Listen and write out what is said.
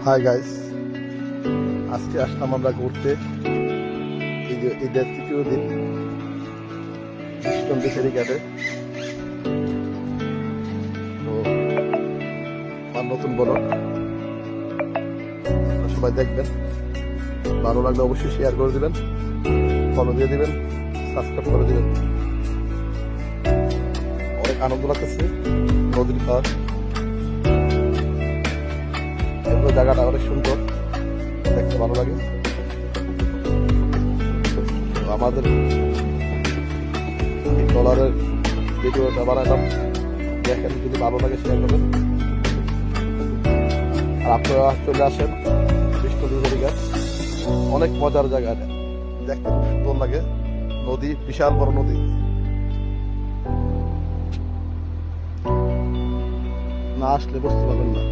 Hi guys, আজকে আসলাম আমরা ঘুরতে। এই যে ঈদের তৃতীয় দিন বিশ্বনদী ফেরিঘাটে। তো আমার নতুন ব্লগ সবাই দেখবেন, ভালো লাগলে অবশ্যই শেয়ার করে দিবেন, ফলো দিয়ে দিবেন, সাবস্ক্রাইব করে দিবেন। অনেক আনন্দ লাগতেছে নদীর পাড়, জায়গাটা অনেক সুন্দর, দেখতে ভালো লাগে। আমাদের এই ট্রলারের ভিডিওটা বানালাম, দেখেন, যদি ভালো লাগে শেয়ার করবেন। আর আপনারা চলে আসেন বিষ্ণুদী ফেরিঘাট, অনেক মজার জায়গা, দেখতে খুব সুন্দর লাগে। নদী, বিশাল বড় নদী, না আসলে বুঝতে পারবেন না।